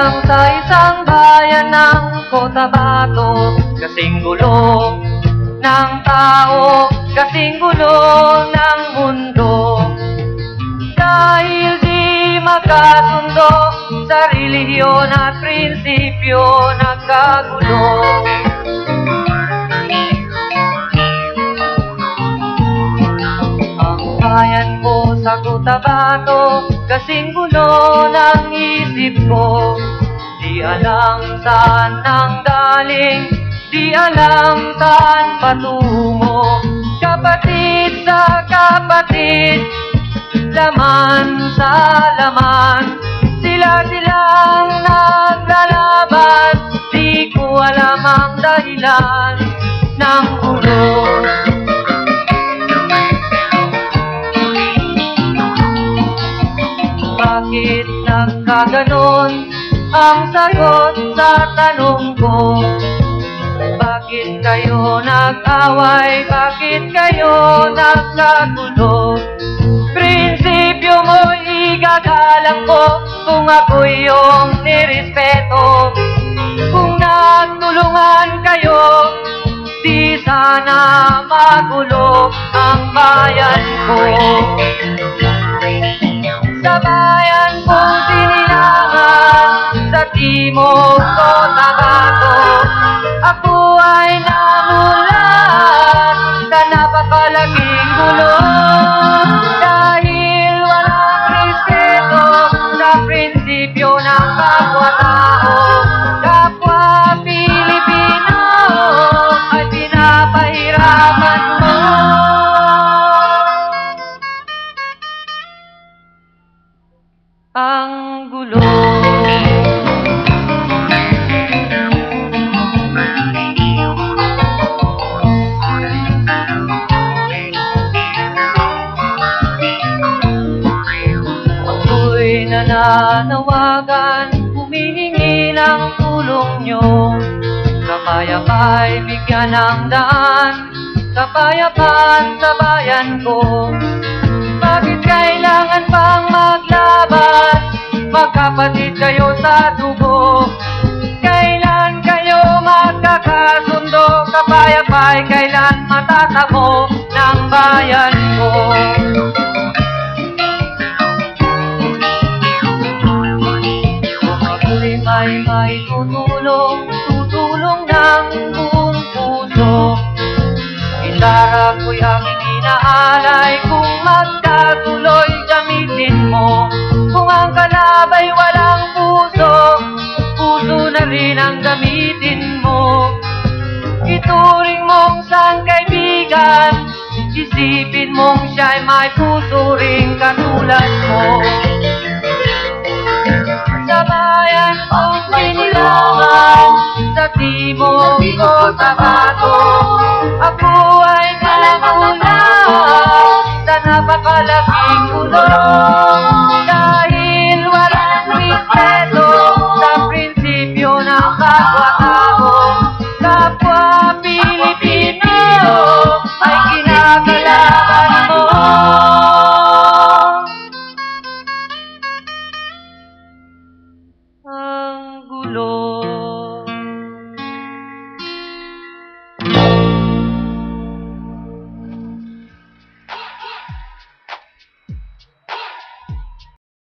lang sa isang bayan ng Cotabato, kasing gulo ng tao, kasing gulo ng mundo. Dahil di magkasundo sa relihiyon at prinsipyo, nagkagulo. Ang bayan ko sa Cotabato, kasing gulo ng isip ko. Di alam saan nang galing, di alam saan patungo. Kapatid sa kapatid, laman sa laman, sila-silang naglalaban. Di ko alam ang dahilan ng gulo. Bakit nagkaganon ang sagot sa tanong ko? Bakit kayo nag-away? Bakit kayo nagkagulo? Prinsipyo mo igagalang ko kung ako iyong nirespeto. Kung nagtulungan kayo, di sana magulo ang bayan ko. Sa bayan kong sinilangan sa Timog Cotabato, ako ay namulat sa napakalaking gulo. Dahil walang respeto sa prinsipyo ng kapwa-tao, kapwa Pilipino ay pinapahirapan mo. Ang gulo. Ako'y nananawagan, humihingi ng tulong nyo. Kapayapa'y bigyan ng daan, kapayapaan sa bayan ko. Bakit kailangan pang maglaban? Magkapatid kayo sa dugo. Kailan kayo magkakasundo? Kapayapa'y kailan matatamo ng bayan ko? Kung ako'y may tutulong, tutulong ng buong puso. Isara ko'y aming inaalay, kung magkatuloy gamitin mo. Kung ang kalabay walang puso, puso na rin ang gamitin mo. Ituring mong sang kaibigan, isipin mong siya'y may puso ring katulad mo. Sa bayan kong sinilangan sa Timog Cotabato, ako ay namulat sa napakalaking gulo.